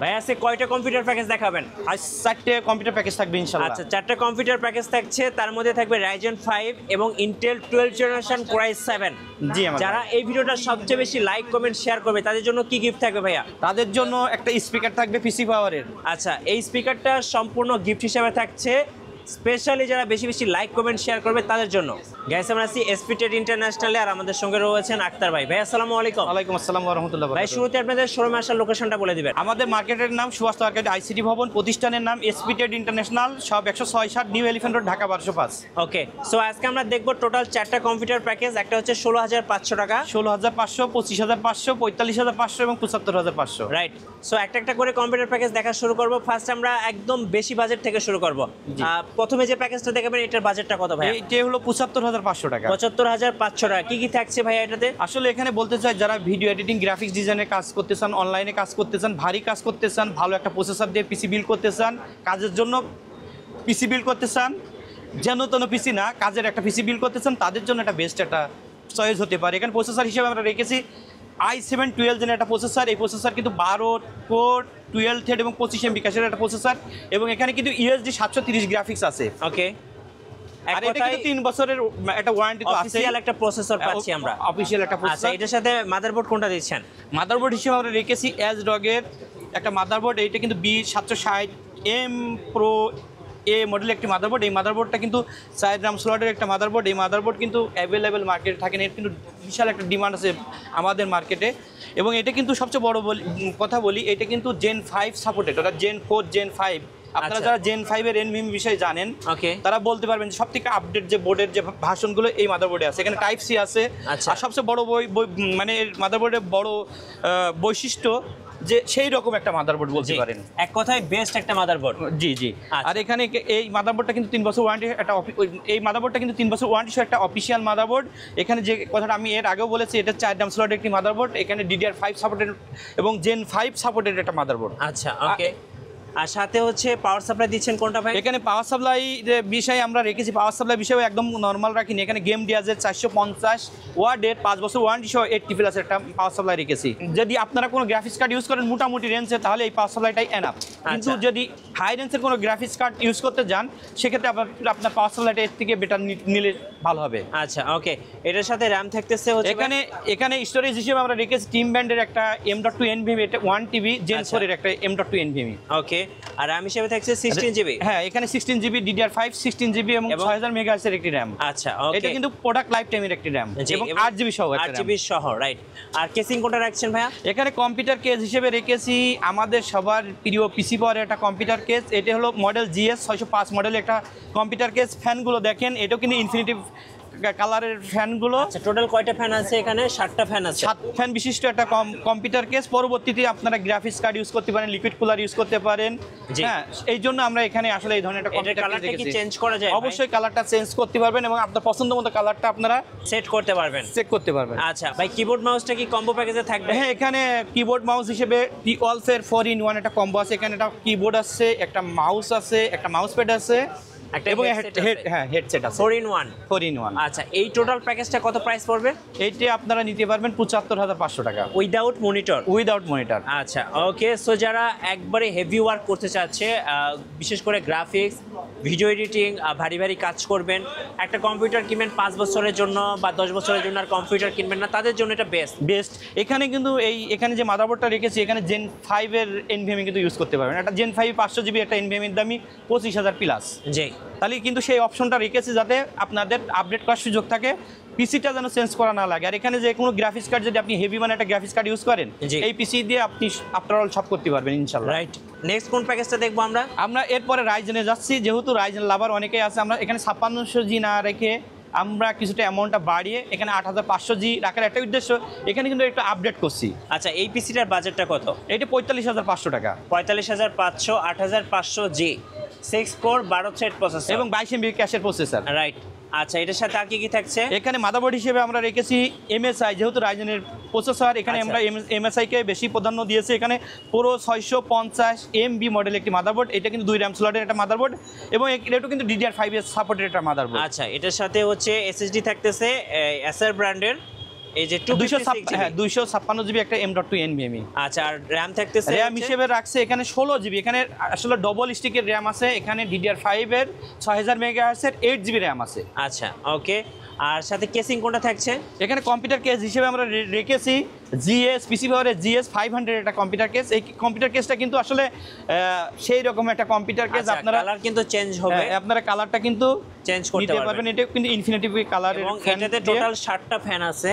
ভাই আজকে কয়টা কম্পিউটার প্যাকেজ দেখাবেন? আজ 4টে কম্পিউটার প্যাকেজ থাকবে ইনশাআল্লাহ। আচ্ছা, 4টা কম্পিউটার প্যাকেজ থাকছে, তার মধ্যে থাকবে Ryzen 5 এবং Intel 12th generation Core i7। জি আমার যারা এই ভিডিওটা সবচেয়ে বেশি লাইক কমেন্ট শেয়ার করবে তাদের জন্য কি গিফট থাকবে ভাইয়া? তাদের জন্য একটা স্পিকার থাকবে পিসি পাওয়ারের। আচ্ছা, এই স্পিকারটা সম্পূর্ণ গিফট হিসেবে থাকছে, স্পেশালি যারা বেশি বেশি লাইক কমেন্ট শেয়ার করবে তাদের জন্য। গাইস, আমরা আছি এসপি টেড ইন্টারন্যাশনালে, আর আমাদের সঙ্গে রয়েছেন আক্তার ভাই। ভাই আসসালামু আলাইকুম। ওয়ালাইকুম আসসালাম ওয়া রাহমাতুল্লাহি ওয়া ভাই বারাকাতুহু। শুরুতে আপনাদের শোরুমে আসার লোকেশনটা বলে দিবেন। আমাদের মার্কেটের নাম সুভাষ আর্কেড আইসিটি ভবন, প্রতিষ্ঠানের নাম এসপি টেড ইন্টারন্যাশনাল, সব 106/7 নিউ এলিফ্যান্ট রোড, ঢাকা 1205। ওকে, সো আজকে আমরা দেখব টোটাল 4টা কম্পিউটার প্যাকেজ। একটা হচ্ছে 16,500 টাকা, 16,500, 25,500, 45,500 এবং 75,500। রাইট। সো একটা একটা করে কম্পিউটার প্যাকেজ দেখা শুরু করব। ফার্স্ট আমরা একদম বেশি বাজেট থেকে শুরু করব। প্রথমে যে প্যাকেজটা দেখাবেন এটার বাজেটটা কত ভাই? এইটা হলো 75,500 টাকা। 75,500 টাকা। কি কি থাকছে ভাই এটাতে? আসলে এখানে বলতে চাই, যারা ভিডিও এডিটিং গ্রাফিক্স ডিজাইনের কাজ করতে চান, অনলাইনে কাজ করতে চান, ভারী কাজ করতে চান, ভালো একটা প্রসেসর দিয়ে পিসি বিল্ড করতে চান, কাজের জন্য পিসি বিল্ড করতে চান, যেন তেন পিসি না, কাজের একটা পিসি বিল্ড করতে চান, তাদের জন্য একটা বেস্ট একটা চয়েস হতে পারে। এখানে প্রসেসর হিসেবে আমরা রেখেছি i7 12 জেনের একটা প্রসেসর। এই প্রসেসর কিন্তু 12 কোর 12 থ্রেড এবং 25 MB ক্যাশের একটা প্রসেসর, এবং এখানে কিন্তু USD 730 গ্রাফিক্স আছে। ওকে, আর এটা কিন্তু 3 বছরের একটা ওয়ারেন্টি তো আছে। অফিশিয়াল একটা প্রসেসর পাচ্ছি আমরা, অফিশিয়াল একটা আচ্ছা, প্রসেসর। এটার সাথে মাদারবোর্ড কোনটা দিচ্ছেন? মাদারবোর্ড হিসেবে আমরা রেখেছি অ্যাজরগের একটা মাদারবোর্ড। এইটা কিন্তু B760M Pro A মডেল একটি মাদারবোর্ড। এই মাদারবোর্ডটা কিন্তু 4 RAM স্লটের একটা মাদারবোর্ড। এই মাদারবোর্ড কিন্তু অ্যাভেলেবেল মার্কেটে থাকে না, এর কিন্তু বিশাল একটা ডিমান্ড আছে আমাদের মার্কেটে। এবং এটা কিন্তু সবচেয়ে বড় কথা বলি, এটা কিন্তু Gen 5 সাপোর্টেড, ওটা Gen 4 Gen 5। আপনারা যারা Gen 5 এর NVMe বিষয়ে জানেন, ওকে, তারা বলতে পারবেন যে সবথেকে আপডেট যে বোর্ডের যে ভার্সনগুলো এই মাদারবোর্ডে আছে। এখানে টাইপ সি আছে। আচ্ছা, আর সবচেয়ে বড় মানে মাদারবোর্ডের বড় বৈশিষ্ট্য যে সেই রকম একটা মাদারবোর্ড বলতে পারেন, এক কথায় বেস্ট একটা মাদারবোর্ড। জি জি। আচ্ছা। আর এখানে এই মাদারবোর্ডটা কিন্তু 3 বছর ওয়ারেন্টি একটা এই মাদারবোর্ডটা কিন্তু 3 বছর ওয়ারেন্টি সহ একটা অফিসিয়াল মাদারবোর্ড। এখানে যে কথাটা আমি এর আগেও বলেছি, এটা 4 RAM স্লটের একটি মাদারবোর্ড। এখানে DDR5 সাপোর্টেড এবং Gen 5 সাপোর্টেড একটা মাদারবোর্ড। আচ্ছা, ওকে। আর সাথে হচ্ছে পাওয়ার সাপ্লাই দিচ্ছেন কোনটা ভাই? এখানে পাওয়ার সাপ্লাই বিষয়ে আমরা রেখেছি, পাওয়ার সাপ্লাই বিষয়ে একদম নর্মাল রাখিনি। এখানে গেম ডিয়াজের 450 ওয়াটের 5 বছর ওয়ারেন্টি সহ 80+ একটা পাওয়ার সাপ্লাই রেখেছি। যদি আপনারা কোনো গ্রাফিক্স কার্ড ইউজ করেন মোটামুটি রেঞ্জে, তাহলে এই পাওয়ার সাপ্লাইটাই এনাফ। কিন্তু যদি হাই রেঞ্জের কোনো গ্রাফিক্স কার্ড ইউজ করতে যান, সেক্ষেত্রে আপনার পাওয়ার সাপ্লাইটা এর থেকে বেটার নিলে ভালো হবে। আচ্ছা, ওকে। এটার সাথে র্যাম থাকতেছে হচ্ছে এখানে স্টোরেজ হিসেবে আমরা রেখেছি টিম ব্যান্ডের একটা M.2 NVMe, এটা 1TB Gen 4 এর একটা M.2 NVMe। ওকে, আর র্যাম হিসেবে থাকছে 16GB। হ্যাঁ, এখানে 16GB DDR5 16GB এবং 6000 মেগাহার্টজ এর একটি RAM। আচ্ছা, ওকে। এটা কিন্তু প্রোডাক্ট লাইফ টাইমের একটি RAM এবং 8GB সহ একটা 8GB সহ, রাইট। আর কেসিং কোনটা রাখছেন ভাইয়া? এখানে কম্পিউটার কেস হিসেবে রেখেছি আমাদের সবার প্রিয় পিসি পাওয়ারের একটা কম্পিউটার কেস। এটা হলো মডেল GS 605 মডেলের একটা কম্পিউটার কেস। ফ্যানগুলো দেখেন, এটাও কিন্তু ইনফিনিটি কালারের ফ্যানগুলো। আচ্ছা, টোটাল কয়টা ফ্যান আছে এখানে? 7টা ফ্যান আছে। 7 ফ্যান বিশিষ্ট একটা কম্পিউটার কেস। পরবর্তীতে আপনারা গ্রাফিক্স কার্ড ইউজ করতে পারেন, লিকুইড কুলার ইউজ করতে পারেন। হ্যাঁ, এই জন্য আমরা এখানে আসলে এই ধরনের একটা কম্পিউটার কেস রেখেছি। চেঞ্জ করা যায়? অবশ্যই কালারটা চেঞ্জ করতে পারবেন এবং আপনার পছন্দ মতো কালারটা আপনারা সেট করতে পারবেন, চেক করতে পারবেন। আচ্ছা ভাই, কিবোর্ড মাউসটা কি কম্বো প্যাকেজে থাকবে? হ্যাঁ, এখানে কিবোর্ড মাউস হিসেবে T-Wolf-এর 4-in-1 একটা কম্বো আছে। এখানে একটা কিবোর্ড আছে, একটা মাউস আছে, একটা মাউস প্যাড আছে এবং হেডসেট আছে। 4-in-1। আচ্ছা, এই টোটাল প্যাকেজটা কত প্রাইস পড়বে? এইটা আপনারা নিতে পারবেন 75,500 টাকা উইদাউট মনিটর। Without monitor. আচ্ছা, ওকে। সো যারা একবারে হেভি ওয়ার্ক করতে চাচ্ছে, বিশেষ করে গ্রাফিক্স, ভিডিও এডিটিং, ভারী ভারী কাজ করবেন, একটা কম্পিউটার কিনবেন 5 বছরের জন্য বা 10 বছরের জন্য, আর কম্পিউটার কিনবেন না, তাদের জন্য এটা বেস্ট। এখানে কিন্তু এখানে যে মাদারবোর্ডটা রেখেছি, এখানে Gen 5 এর NVMe কিন্তু ইউজ করতে পারবেন। একটা Gen 5 500GB একটা NVMe এর দামই 25,000+। জি, তাহলে কিন্তু সেই অপশনটা রেখেছি যাতে আপনাদের আপডেট করার সুযোগ থাকে, পিসিটা যেন চেঞ্জ করা না লাগে। আর এখানে যে কোনো গ্রাফিক্স কার্ড যদি আপনি হেভি মানে একটা গ্রাফিক্স কার্ড ইউজ করেন, এই পিসি দিয়ে আপনি আফটার অল সব করতে পারবেন ইনশাআল্লাহ। রাইট। নেক্সট কোন প্যাকেজটা দেখবো আমরা? এরপরে রাইজেনে যাচ্ছি। যেহেতু রাইজেন লাভার অনেকেই আছে, আমরা এখানে 5600G না রেখে আমরা কিছুটা অ্যামাউন্টটা বাড়িয়ে এখানে 8500G রাখার একটা উদ্দেশ্য। এখানে কিন্তু একটু আপডেট করছি। আচ্ছা, এই পিসিটার বাজেটটা কত? এটা 45,500 টাকা। 45,500, 8500G, 6 কোর 12 থ্রেড প্রসেসর এবং 22 MB ক্যাশের প্রসেসর। রাইট। আচ্ছা, এটার সাথে আর কি থাকছে? এখানে মাদারবোর্ড হিসেবে আমরা রেখেছি MSI, যেহেতু রাইজেনের প্রসেসর, এখানে আমরা MSI কে বেশি প্রাধান্য দিয়েছি। এখানে পুরো 650 MB মডেল একটি মাদারবোর্ড। এটা কিন্তু 2 RAM স্লটের একটা মাদারবোর্ড এবং এটা কিন্তু DDR5 এর সাপোর্টেড একটা মাদারবোর্ড। আচ্ছা, এটার সাথে হচ্ছে SSD থাকতেছে Acer ব্র্যান্ডের এই যে 256 হ্যাঁ 256 জিবি একটা M.2 NVMe। আচ্ছা, আর র্যাম থাকতেছে র্যাম হিসেবে রাখছে এখানে 16 জিবি। এখানে আসলে ডবল স্টিকের র্যাম আছে, এখানে DDR5 এর 6000 মেগাহার্টজ এর 8 জিবি র্যাম আছে। আচ্ছা ওকে, আর সাথে কেসিং কোনটা থাকছে? এখানে কম্পিউটার কেস হিসেবে আমরা রেখেছি জিএস পিসি পাওয়ারের GS 500 একটা কম্পিউটার কেস। এই কম্পিউটার কেসটা কিন্তু আসলে সেই রকম একটা কম্পিউটার কেস। আপনারা কালার কিন্তু চেঞ্জ হবে, আপনারা কালারটা কিন্তু চেঞ্জ করতে পারবেন। এটা কিন্তু ইনফিনিটি কালার, এবং এটাতে টোটাল 7টা ফ্যান আছে,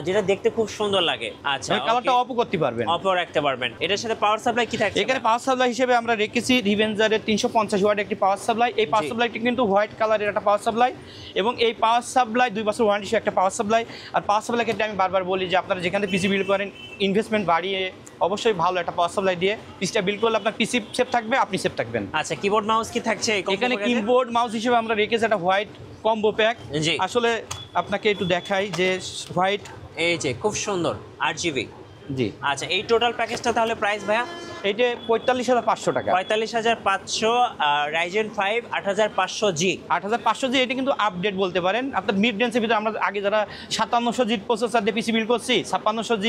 যেটা দেখতে খুব সুন্দর লাগে। আচ্ছা, কালারটা অফও করতে পারবেন, অফও রাখতে পারবেন। এটার সাথে পাওয়ার সাপ্লাই কি থাকছে? এখানে পাওয়ার সাপ্লাই হিসেবে আমরা রেখেছি রিভেঞ্জারের 350 ওয়াট একটি পাওয়ার সাপ্লাই। এই পাওয়ার সাপ্লাইটি কিন্তু হোয়াইট কালারের একটা পাওয়ার সাপ্লাই, এবং এই পাওয়ার সাপ্লাই 2 বছর ওয়ারেন্টি সহ একটা পাওয়ার সাপ্লাই। আর পাওয়ার সাপ্লাই ক্ষেত্রে আমি বারবার বলি যে আপনারা যেখানে পিসি বিল্ড করেন ইনভেস্টমেন্ট বাড়িয়ে অবশ্যই ভালো একটা পাওয়ার সাপ্লাই দিয়ে পিসিটা বিল্ড করলে আপনার পিসি সেফ থাকবে, আপনি সেফ থাকবেন। আচ্ছা, কিবোর্ড মাউস কি থাকছে? এখানে কিবোর্ড মাউস হিসেবে আমরা রেখেছি একটা হোয়াইট কম্বো প্যাক। আসলে আপনাকে একটু দেখাই যে হোয়াইট, এই যে খুব সুন্দর 8GB। জি আচ্ছা, এই টোটাল প্যাকেজটা তাহলে প্রাইস ভাইয়া? এইটা 45,500 টাকা। 45,500, Ryzen 5 8500G। 8500G এটা কিন্তু আপডেট বলতে পারেন। আপনার মিড রেঞ্জের ভিতরে আমরা আগে যারা 5700G প্রসেসর দিয়ে পিসি বিল্ড করছি, 5600G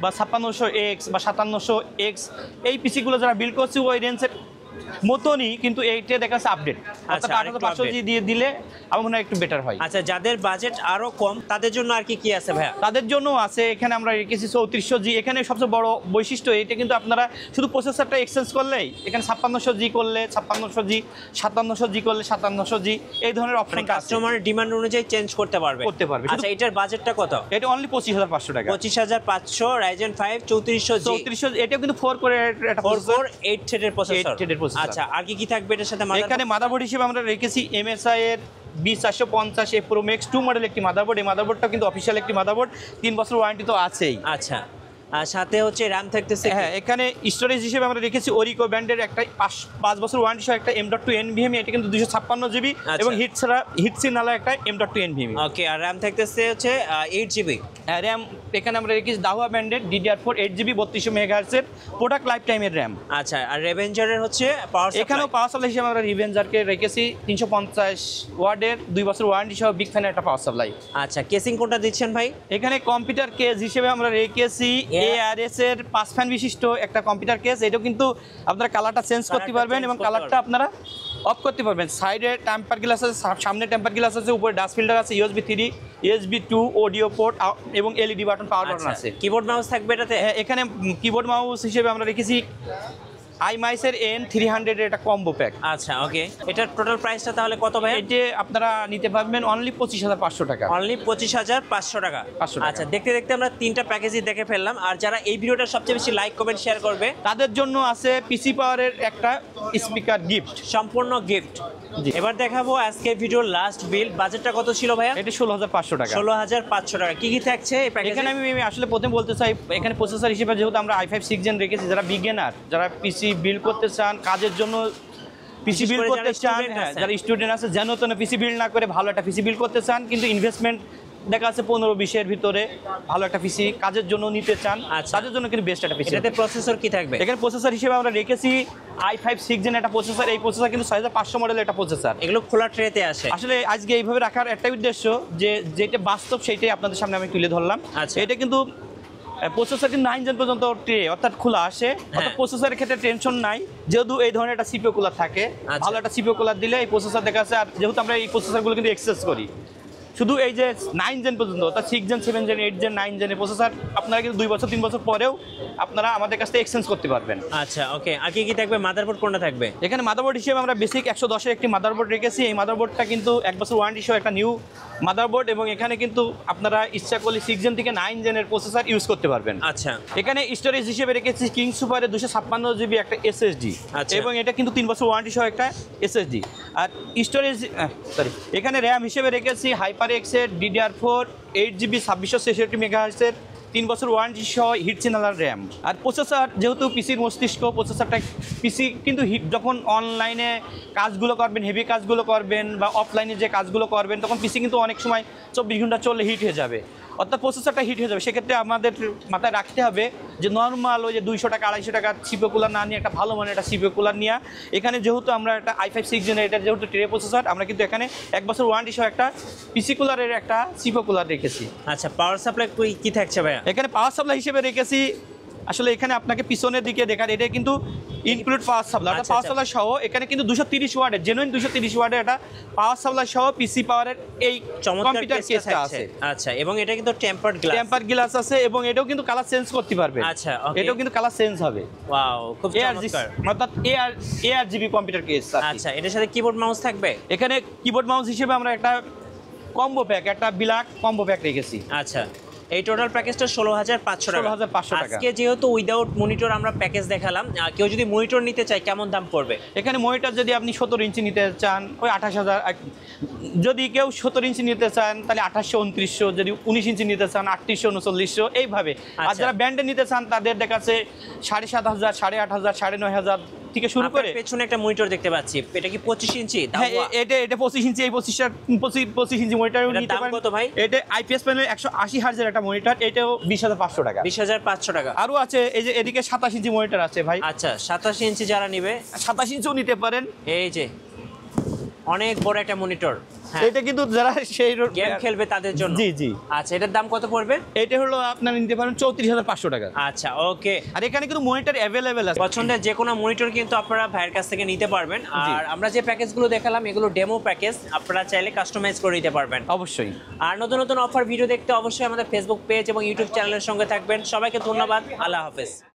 বা 5600X বা 5700X এই পিসিগুলো যারা বিল্ড করছি ওই রেঞ্জের মতনই, কিন্তু এইটা দেখা যাচ্ছে আপডেট। অর্থাৎ 8500G দিয়ে দিলে আমার মনে হয় একটু বেটার হয়। আচ্ছা, যাদের বাজেট আরো কম তাদের জন্য আর কি আছে ভাইয়া? তাদের জন্য আছে এখানে আমরা রেখেছি 3400G। এখানে সবচেয়ে বড় বৈশিষ্ট্য এটা কিন্তু আপনারা শুধু প্রসেসরটা এক্সচেঞ্জ করলেই এখানে 5600G করলে 5600G, 5700G করলে 5700G এই ধরনের অপশন কাস্টমারের ডিমান্ড অনুযায়ী চেঞ্জ করতে পারবে। আচ্ছা, এটার বাজেটটা কত? এটা অনলি 25,500 টাকা। 25,500, Ryzen 5 3400G। এটা কিন্তু 4 কোর একটা 4 কোর 8 থ্রেডের প্রসেসর। আচ্ছা, আর কি থাকবে এটার সাথে? এখানে মাদারবোর্ড হিসেবে আমরা রেখেছি MSI এর 20450 Pro Max 2 মডেল একটি মাদারবোর্ড। এই মাদারবোর্ডটা কিন্তু অফিশিয়াল একটি মাদারবোর্ড, 3 বছর ওয়ারেন্টি তো আছেই। আচ্ছা, আর সাথে হচ্ছে র্যাম থাকতেছে। হ্যাঁ, এখানে স্টোরেজ হিসেবে আমরা রেখেছি ওরিকো ব্র্যান্ডের একটা 5 বছর ওয়ারেন্টি সহ একটা M.2 NVMe। এটা কিন্তু 256GB এবং হিটসিন নালা একটা M.2 NVMe। ওকে, আর র্যাম থাকতেছে হচ্ছে 8GB। র্যাম এখানে আমরা রেখেছি দাহুয়া ব্র্যান্ডের DDR4 8GB 3200 মেগাহার্টজ এর প্রোডাক্ট লাইফ টাইমের র্যাম। আচ্ছা, আর রেভেঞ্জারের হচ্ছে পাওয়ার সাপ্লাই। এখানেও পাওয়ার সাপ্লাই হিসেবে আমরা রিভেঞ্জারকে রেখেছি 350 ওয়াটের 2 বছর ওয়ারেন্টি সহ বিগ ফ্যানের একটা পাওয়ার সাপ্লাই। আচ্ছা, কেসিং কোনটা দিচ্ছেন ভাই? এখানে কম্পিউটার কেস হিসেবে আমরা রেখেছি ARS এর 5 ফ্যান বিশিষ্ট একটা কম্পিউটার কেস। এটাও কিন্তু আপনারা কালারটা চেঞ্জ করতে পারবেন এবং কালারটা আপনারা অফ করতে পারবেন। সাইডে টেম্পার গ্লাস আছে, সামনে টেম্পার গ্লাস আছে, উপরে ডাস্ট ফিল্টার আছে, USB 3, USB 2 অডিও পোর্ট এবং LED বাটন, পাওয়ার বাটন আছে। কিবোর্ড মাউস থাকবে এটাতে? হ্যাঁ, এখানে কিবোর্ড মাউস হিসেবে আমরা রেখেছি iMice এর N300 এর একটা কম্বো প্যাক। আচ্ছা ওকে, এটার টোটাল প্রাইসটা তাহলে কত ভাই? এটা আপনারা নিতে পারবেন অনলি 25,500 টাকা। অনলি 25,500 টাকা। আচ্ছা, দেখতে দেখতে আমরা 3টা প্যাকেজই দেখে ফেললাম। আর যারা এই ভিডিওটা সবচেয়ে বেশি লাইক কমেন্ট শেয়ার করবে তাদের জন্য আছে পিসি পাওয়ারের একটা স্পিকার গিফট, সম্পূর্ণ গিফট। এবার দেখাবো আজকে ভিডিওর লাস্ট বিল। বাজেটটা কত ছিল ভাইয়া? এটা 16,500 টাকা। 16,500 টাকা। কি থাকছে এই প্যাকেজে? এখানে আমি আসলে প্রথমে বলতে চাই, এখানে প্রসেসর হিসেবে যেহেতু আমরা i5 6 জেন রেখেছি, যারা বিগিনার, যারা পিসি বিল্ড করতে চান, কাজের জন্য পিসি বিল্ড করতে চান, যারা স্টুডেন্ট আছে যেন তেন পিসি বিল্ড না করে ভালো একটা পিসি বিল্ড করতে চান, কিন্তু ইনভেস্টমেন্ট দেখা যাচ্ছে 15-20 ভিতরে ভালো একটা পিসি কাজের জন্য নিতে চান, তাদের জন্য কিন্তু বেস্ট একটা পিসি। এটাতে প্রসেসর কি থাকবে? এখানে প্রসেসর হিসেবে আমরা রেখেছি i5 6 জেন একটা প্রসেসর। এই প্রসেসর কিন্তু 6500 মডেলের একটা প্রসেসর। এগুলো খোলা ট্রেতে আসে। আসলে আজকে এইভাবে রাখার একটাই উদ্দেশ্য যে যেটা বাস্তব সেইটাই আপনাদের সামনে আমি তুলে ধরলাম। এটা কিন্তু প্রসেসর কিন্তু 9 জেন পর্যন্ত ট্রে অর্থাৎ খোলা আসে, অর্থাৎ প্রসেসরের ক্ষেত্রে টেনশন নাই। যেহেতু এই ধরনের একটা সিপিইউ কুলার থাকে, ভালো একটা সিপিইউ কুলার দিলে এই প্রসেসর দেখা যাচ্ছে। আর যেহেতু আমরা এই প্রসেসরগুলো কিন্তু এক্সেস করি শুধু এই যে 9 জেন পর্যন্ত, অর্থাৎ 6 জেন 7 জেন 8 জেন 9 জেনের প্রসেসর আপনারা কিন্তু 2 বছর 3 বছর পরেও আপনারা আমাদের কাছ থেকে এক্সচেঞ্জ করতে পারবেন। আচ্ছা ওকে, আর কি থাকবে? মাদারবোর্ড কোনটা থাকবে? এখানে মাদারবোর্ড হিসেবে আমরা বেসিক 110 এর একটি মাদারবোর্ড রেখেছি। এই মাদারবোর্ডটা কিন্তু 1 বছর ওয়ারেন্টি সহ একটা নিউ মাদারবোর্ড, এবং এখানে কিন্তু আপনারা ইচ্ছা করলে 6 জেন থেকে 9 জেনের প্রসেসর ইউজ করতে পারবেন। আচ্ছা, এখানে স্টোরেজ হিসেবে রেখেছি কিং সুপারের 256GB একটা SSD, এবং এটা কিন্তু 3 বছর ওয়ারেন্টি সহ একটা SSD। আর স্টোরেজ এখানে র্যাম হিসেবে রেখেছি HyperX এর DDR4 8GB 2666 মেগাহার্টজের 3 বছর ওয়ারেন্টি সহ হিটসিনালার র্যাম। আর প্রসেসর যেহেতু পিসির মস্তিষ্ক, প্রসেসরটা পিসি কিন্তু যখন অনলাইনে কাজগুলো করবেন, হেভি কাজগুলো করবেন বা অফলাইনে যে কাজগুলো করবেন, তখন পিসি কিন্তু অনেক সময় 24 ঘন্টা চললে হিট হয়ে যাবে। অর্থাৎ প্রসেসরটা হিট হয়ে যাবে। সেক্ষেত্রে আমাদের মাথায় রাখতে হবে যে নর্মাল ওই যে 200 টাকা 250 টাকা সিপিইউ কুলার না নিয়ে একটা ভালো মানের একটা সিপিইউ কুলার নিয়ে এখানে যেহেতু আমরা একটা i5 6 জেনের এটা যেহেতু ট্রে প্রসেসর, আমরা কিন্তু এখানে 1 বছর ওয়ারেন্টি সহ একটা পিসি কুলারের একটা সিপিইউ কুলার রেখেছি। আচ্ছা, পাওয়ার সাপ্লাই কি থাকছে ভাইয়া? এখানে পাওয়ার সাপ্লাই হিসেবে রেখেছি, আসলে এখানে আপনাকে পিছনের দিকে দেখার, এটা কিন্তু ইনক্লুড পাওয়ার সাপ্লাই। আচ্ছা, পাওয়ার আচ্ছা। সাপ্লাই সহ এখানে কিন্তু 230 ওয়াটের জেনুইন 230 ওয়াটের একটা পাওয়ার সাপ্লাই সহ পিসি পাওয়ারের এই চমৎকার কম্পিউটার কেসটা কেসটা থাকছে। আছে। আচ্ছা, এবং এটা কিন্তু টেম্পারড গ্লাস। টেম্পার গ্লাস আছে এবং এটাও কিন্তু কালার চেঞ্জ করতে পারবে। আচ্ছা, ওকে। এটাও কিন্তু কালার চেঞ্জ হবে। ওয়াও, খুব চমৎকার। অর্থাৎ ARGB কম্পিউটার কেস। আচ্ছা, এটার সাথে কিবোর্ড মাউস থাকবে? এখানে কিবোর্ড মাউস হিসেবে আমরা একটা কম্বো প্যাক, একটা ব্ল্যাক কম্বো প্যাক রেখেছি। আচ্ছা, এই টোটাল প্যাকেজটা 16,500 টাকা। 16,500 টাকা। আজকে যেহেতু উইদাউট মনিটর আমরা প্যাকেজ দেখালাম, কেউ যদি মনিটর নিতে চায় কেমন দাম পড়বে? এখানে মনিটর যদি আপনি 17 ইঞ্চি নিতে চান ওই 28,000, যদি কেউ 17 ইঞ্চি নিতে চান তাহলে 2800 2900, যদি 19 ইঞ্চি নিতে চান 3800 3900 এইভাবে। আর আচ্ছা। যারা ব্র্যান্ডে নিতে চান তাদের দেখাচ্ছে 7,500 8,500 9,500 থেকে শুরু করে। আপনার পেছনে একটা মনিটর দেখতে পাচ্ছি, এটা কি 25 ইঞ্চি? হ্যাঁ, এটা 25 ইঞ্চি, এই 25 ইঞ্চি মনিটর এটার নিতে দাম পারেন। কত ভাই? এটা আইপিএস প্যানেল 180 হার্জের একটা মনিটর, এটাও 20,500 টাকা। 20,500 টাকা। আরও আছে এই যে এদিকে 27 ইঞ্চি মনিটর আছে ভাই। আচ্ছা, 27 ইঞ্চি যারা নেবে 27 ইঞ্চিও নিতে পারেন। এই যে অনেক বড় একটা মনিটর। হ্যাঁ, এটা কিন্তু যারা সেই গেম খেলবে তাদের জন্য। জি জি। আচ্ছা, এটার দাম কত পড়বে? এটা হলো আপনার নিতে পারেন 34,500 টাকা। আচ্ছা, ওকে। আর এখানে কিন্তু মনিটর অ্যাভেলেবেল আছে। পছন্দের যে কোনো মনিটর কিন্তু আপনারা ভাইয়ের কাছ থেকে নিতে পারবেন। আর আমরা যে প্যাকেজগুলো দেখালাম এগুলো ডেমো প্যাকেজ, আপনারা চাইলে কাস্টমাইজ করে নিতে পারবেন। অবশ্যই। আর নতুন নতুন অফার ভিডিও দেখতে অবশ্যই আমাদের ফেসবুক পেজ এবং ইউটিউব চ্যানেলের সঙ্গে থাকবেন। সবাইকে ধন্যবাদ। আল্লাহ হাফেজ।